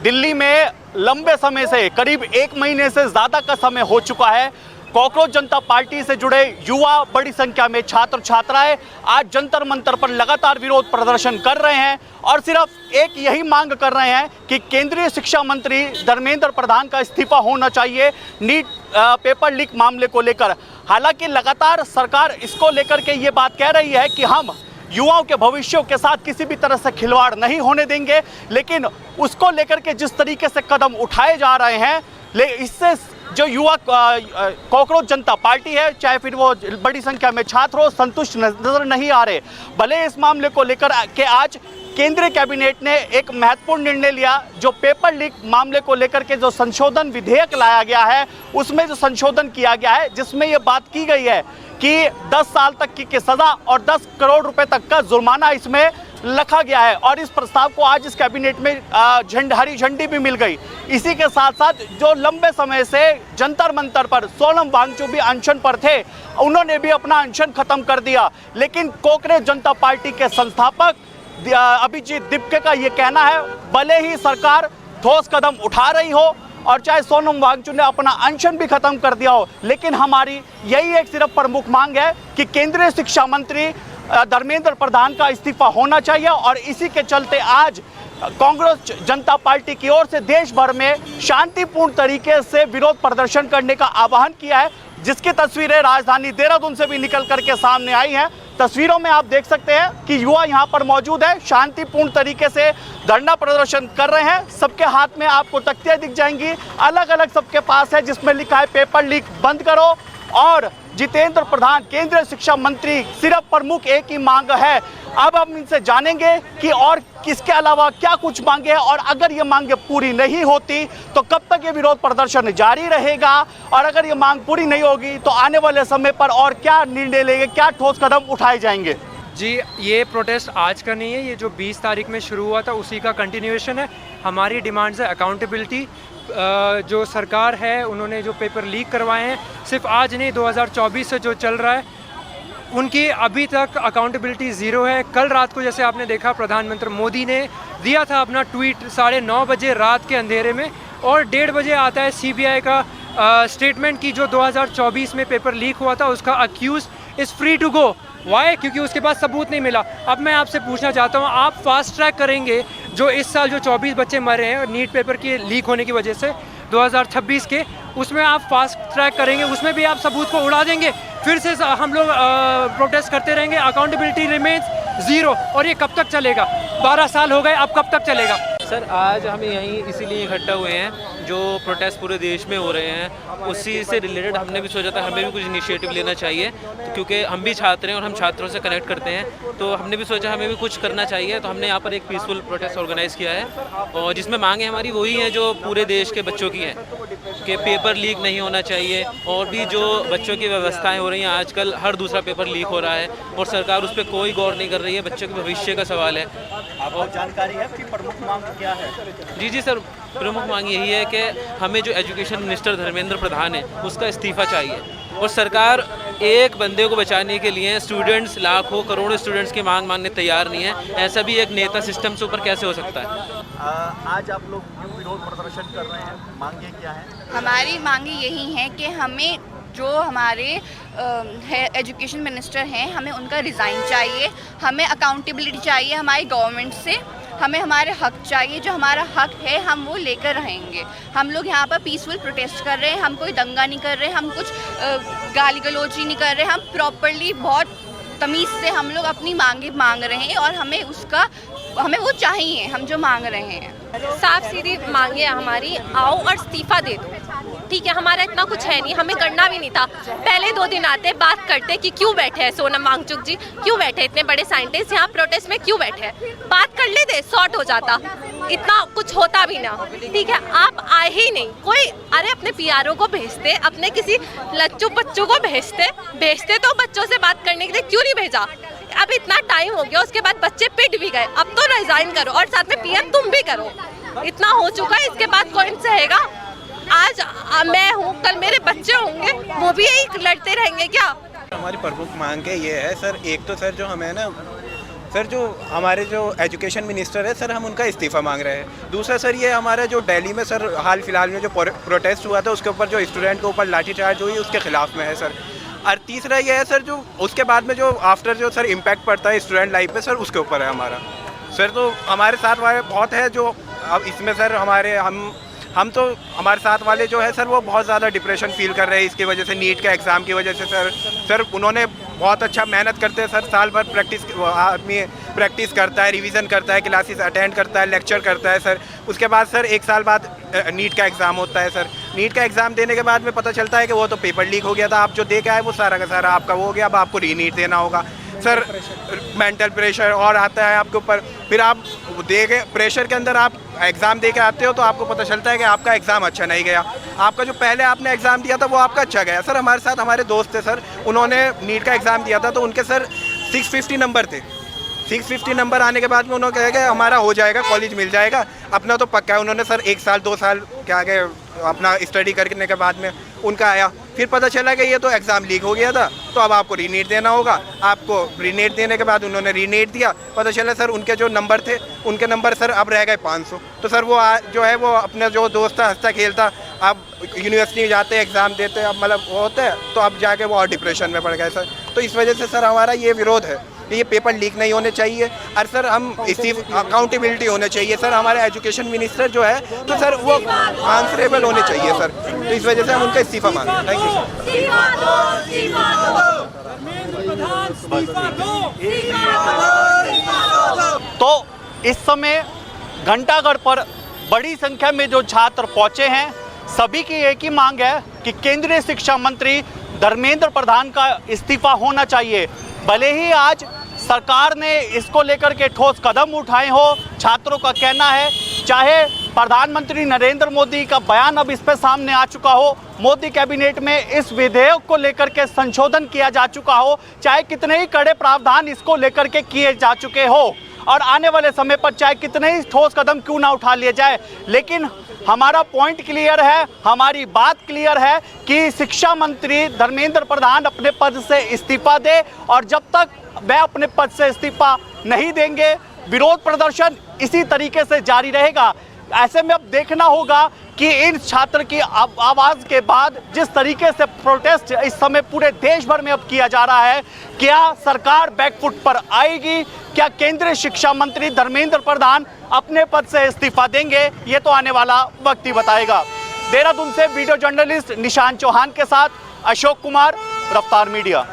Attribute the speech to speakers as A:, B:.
A: दिल्ली में लंबे समय से, करीब 1 महीने से ज़्यादा का समय हो चुका है, कॉकरोच जनता पार्टी से जुड़े युवा, बड़ी संख्या में छात्र छात्राएं आज जंतर मंतर पर लगातार विरोध प्रदर्शन कर रहे हैं और सिर्फ एक यही मांग कर रहे हैं कि केंद्रीय शिक्षा मंत्री धर्मेंद्र प्रधान का इस्तीफा होना चाहिए नीट पेपर लीक मामले को लेकर। हालांकि लगातार सरकार इसको लेकर के ये बात कह रही है कि हम युवाओं के भविष्यों के साथ किसी भी तरह से खिलवाड़ नहीं होने देंगे, लेकिन उसको लेकर के जिस तरीके से कदम उठाए जा रहे हैं, इससे जो युवा कॉकरोच जनता पार्टी है, चाहे फिर वो बड़ी संख्या में छात्र हो, संतुष्ट नजर नहीं आ रहे। भले इस मामले को लेकर के आज केंद्रीय कैबिनेट ने एक महत्वपूर्ण निर्णय लिया, जो पेपर लीक मामले को लेकर के जो संशोधन विधेयक लाया गया है, उसमें जो संशोधन किया गया है, जिसमें ये बात की गई है कि 10 साल तक की सजा और 10 करोड़ रुपए तक का जुर्माना इसमें रखा गया है। और इस प्रस्ताव को आज इस कैबिनेट में हरी झंडी भी मिल गई। इसी के साथ साथ जो लंबे समय से जंतर मंतर पर सोनम वांगचुक भी अनशन पर थे, उन्होंने भी अपना अनशन खत्म कर दिया। लेकिन कॉकरोच जनता पार्टी के संस्थापक अभिजीत दीपके का ये कहना है, भले ही सरकार ठोस कदम उठा रही हो और चाहे सोनम वांगचुक ने अपना अनशन भी खत्म कर दिया हो, लेकिन हमारी यही एक सिर्फ प्रमुख मांग है कि केंद्रीय शिक्षा मंत्री धर्मेंद्र प्रधान का इस्तीफा होना चाहिए। और इसी के चलते आज कांग्रेस जनता पार्टी की ओर से देश भर में शांतिपूर्ण तरीके से विरोध प्रदर्शन करने का आह्वान किया है, जिसकी तस्वीरें राजधानी देहरादून से भी निकल करके सामने आई हैं। तस्वीरों में आप देख सकते हैं कि युवा यहां पर मौजूद है, शांतिपूर्ण तरीके से धरना प्रदर्शन कर रहे हैं। सबके हाथ में आपको तख्तियां दिख जाएंगी, अलग अलग सबके पास है, जिसमें लिखा है पेपर लीक बंद करो। और जितेंद्र प्रधान केंद्रीय शिक्षा मंत्री, सिर्फ प्रमुख एक ही मांग है। अब हम इनसे जानेंगे कि और किसके अलावा क्या कुछ मांगे हैं, और अगर ये मांगे पूरी नहीं होती तो कब तक ये विरोध प्रदर्शन जारी रहेगा, और अगर ये मांग पूरी नहीं होगी तो आने वाले समय पर और क्या निर्णय लेंगे, क्या ठोस कदम उठाए जाएंगे।
B: जी, ये प्रोटेस्ट आज का नहीं है, ये जो 20 तारीख में शुरू हुआ था उसी का कंटिन्यूएशन है। हमारी डिमांड्स है अकाउंटेबिलिटी। जो सरकार है उन्होंने जो पेपर लीक करवाए हैं, सिर्फ आज नहीं 2024 से जो चल रहा है, उनकी अभी तक अकाउंटेबिलिटी ज़ीरो है। कल रात को जैसे आपने देखा, प्रधानमंत्री मोदी ने दिया था अपना ट्वीट 9:30 बजे रात के अंधेरे में, और 1:30 बजे आता है सीबीआई का स्टेटमेंट की जो 2024 में पेपर लीक हुआ था उसका accused is free to go. Why? क्योंकि उसके पास सबूत नहीं मिला। अब मैं आपसे पूछना चाहता हूँ, आप फास्ट ट्रैक करेंगे जो इस साल जो 24 बच्चे मरे हैं नीट पेपर के लीक होने की वजह से 2026 के, उसमें आप फास्ट ट्रैक करेंगे, उसमें भी आप सबूत को उड़ा देंगे, फिर से हम लोग प्रोटेस्ट करते रहेंगे, अकाउंटेबिलिटी रिमेन्स ज़ीरो। और ये कब तक चलेगा? 12 साल हो गए, अब कब तक चलेगा?
C: सर, आज हम यहीं इसीलिए इकट्ठा हुए हैं, जो प्रोटेस्ट पूरे देश में हो रहे हैं उसी से रिलेटेड हमने भी सोचा था हमें भी कुछ इनिशिएटिव लेना चाहिए, क्योंकि हम भी छात्र हैं और हम छात्रों से कनेक्ट करते हैं, तो हमने भी सोचा हमें भी कुछ करना चाहिए। तो हमने यहाँ पर एक पीसफुल प्रोटेस्ट ऑर्गेनाइज़ किया है, और जिसमें मांगे हमारी वही हैं जो पूरे देश के बच्चों की हैं, कि पेपर लीक नहीं होना चाहिए। और भी जो बच्चों की व्यवस्थाएं हो रही हैं, आजकल हर दूसरा पेपर लीक हो रहा है और सरकार उस पर कोई गौर नहीं कर रही है। बच्चों के भविष्य का सवाल है।
A: आपको जानकारी है कि प्रमुख मांग क्या है?
C: जी सर, प्रमुख मांग यही है कि हमें जो एजुकेशन मिनिस्टर धर्मेंद्र प्रधान है उसका इस्तीफा चाहिए, और सरकार एक बंदे को बचाने के लिए स्टूडेंट्स, लाखों करोड़ों स्टूडेंट्स की मांग मानने तैयार नहीं है। ऐसा भी एक नेता सिस्टम से ऊपर कैसे हो सकता है?
A: आज आप लोग क्यों विरोध प्रदर्शन कर रहे हैं, मांगे क्या है?
D: हमारी मांगे यही हैं कि हमें जो हमारे एजुकेशन मिनिस्टर हैं, हमें उनका रिज़ाइन चाहिए, हमें अकाउंटेबिलिटी चाहिए हमारी गवर्नमेंट से, हमें हमारे हक चाहिए, जो हमारा हक है हम वो लेकर रहेंगे। हम लोग यहाँ पर पीसफुल प्रोटेस्ट कर रहे हैं, हम कोई दंगा नहीं कर रहे, हम कुछ गाली गलौजी नहीं कर रहे, हम प्रॉपरली बहुत तमीज़ से हम लोग अपनी मांगे मांग रहे हैं, और हमें वो चाहिए, हम जो मांग रहे हैं।
E: साफ सीधी मांगे हमारी, आओ और इस्तीफा दे दो। ठीक है, हमारा इतना कुछ है नहीं, हमें करना भी नहीं था। पहले 2 दिन आते बात करते कि क्यों बैठे हैं सोनम वांगचुक जी, क्यों बैठे इतने बड़े साइंटिस्ट यहाँ प्रोटेस्ट में, क्यों बैठे हैं? बात कर लेते, सॉर्ट हो जाता, इतना कुछ होता भी ना। ठीक है, आप आए ही नहीं कोई। अरे अपने पीआरओ को भेजते, अपने किसी लच्चू बच्चों को भेजते तो बच्चों से बात करने के लिए, क्यों नहीं भेजा? अब इतना टाइम हो गया, उसके बाद बच्चे पिट भी गए, अब तो रिजाइन करो, और साथ में पीएम तुम भी करो। इतना हो चुका है, इसके बाद कौन सहेगा? आज मैं हूँ, कल मेरे बच्चे होंगे, वो भी यही लड़ते रहेंगे क्या?
F: हमारी प्रमुख मांग के ये है सर, एक तो सर जो हमें ना सर जो हमारे जो एजुकेशन मिनिस्टर है सर, हम उनका इस्तीफ़ा मांग रहे हैं। दूसरा सर ये हमारा जो दिल्ली में सर हाल फिलहाल में जो प्रोटेस्ट हुआ था उसके ऊपर जो स्टूडेंट के ऊपर लाठीचार्ज हुई उसके खिलाफ में है सर। और तीसरा ये है सर जो उसके बाद में जो आफ्टर जो सर इम्पैक्ट पड़ता है स्टूडेंट लाइफ पे सर उसके ऊपर है हमारा सर। तो हमारे साथ वाले बहुत है जो अब इसमें सर हम तो हमारे साथ वाले जो है सर वो बहुत ज़्यादा डिप्रेशन फील कर रहे हैं इसकी वजह से, नीट के एग्ज़ाम की वजह से सर उन्होंने बहुत अच्छा मेहनत करते हैं सर, साल भर आदमी प्रैक्टिस करता है, रिवीजन करता है, क्लासेस अटेंड करता है, लेक्चर करता है सर। उसके बाद सर 1 साल बाद नीट का एग्ज़ाम होता है सर। नीट का एग्ज़ाम देने के बाद में पता चलता है कि वो तो पेपर लीक हो गया था, आप जो दे के आए वो सारा का सारा आपका वो हो गया, अब आपको रीनीट देना होगा सर। मेंटल प्रेशर और आता है आपके ऊपर, फिर आप दे के प्रेशर के अंदर आप एग्ज़ाम दे के आते हो तो आपको पता चलता है कि आपका एग्ज़ाम अच्छा नहीं गया, आपका जो पहले आपने एग्ज़ाम दिया था वो आपका अच्छा गया। सर हमारे साथ हमारे दोस्त थे सर, उन्होंने नीट का एग्ज़ाम दिया था तो उनके सर 650 नंबर थे। 650 नंबर आने के बाद में उन्होंने कहा कि हमारा हो जाएगा, कॉलेज मिल जाएगा, अपना तो पक्का है। उन्होंने सर 1 साल 2 साल के आगे अपना स्टडी करने के बाद में उनका आया, फिर पता चला कि ये तो एग्ज़ाम लीक हो गया था तो अब आपको रीनीट देना होगा। आपको रीनीट देने के बाद उन्होंने रीनीट दिया, पता चला सर उनके जो नंबर थे उनके नंबर सर अब रह गए 500। तो सर वो जो है वो अपना जो दोस्त था हंसता खेलता अब यूनिवर्सिटी में जाते एग्ज़ाम देते अब मतलब वो होता है तो अब जाके वो और डिप्रेशन में पड़ गए सर। तो इस वजह से सर हमारा ये विरोध है कि ये पेपर लीक नहीं होने चाहिए और सर हम इसी अकाउंटेबिलिटी होने चाहिए सर। हमारे एजुकेशन मिनिस्टर जो है तो सर वो आंसरेबल होने चाहिए सर। तो इस वजह से हम उनका इस्तीफ़ा मांगते हैं। Thank you sir.
A: तो इस समय घंटाघर पर बड़ी संख्या में जो छात्र पहुंचे हैं, सभी की एक ही मांग है कि केंद्रीय शिक्षा मंत्री धर्मेंद्र प्रधान का इस्तीफा होना चाहिए। भले ही आज सरकार ने इसको लेकर के ठोस कदम उठाए हो, छात्रों का कहना है, चाहे प्रधानमंत्री नरेंद्र मोदी का बयान अब इस पे सामने आ चुका हो, मोदी कैबिनेट में इस विधेयक को लेकर के संशोधन किया जा चुका हो, चाहे कितने ही कड़े प्रावधान इसको लेकर के किए जा चुके हो और आने वाले समय पर चाहे कितने ही ठोस कदम क्यों ना उठा लिए जाए, लेकिन हमारा पॉइंट क्लियर है, हमारी बात क्लियर है कि शिक्षा मंत्री धर्मेंद्र प्रधान अपने पद से इस्तीफा दे और जब तक वह अपने पद से इस्तीफा नहीं देंगे विरोध प्रदर्शन इसी तरीके से जारी रहेगा। ऐसे में अब देखना होगा कि इन छात्र की आवाज़ के बाद जिस तरीके से प्रोटेस्ट इस समय पूरे देश भर में अब किया जा रहा है, क्या सरकार बैकफुट पर आएगी, क्या केंद्रीय शिक्षा मंत्री धर्मेंद्र प्रधान अपने पद से इस्तीफा देंगे, ये तो आने वाला वक्त ही बताएगा। देहरादून से वीडियो जर्नलिस्ट निशान चौहान के साथ अशोक कुमार, रफ्तार मीडिया।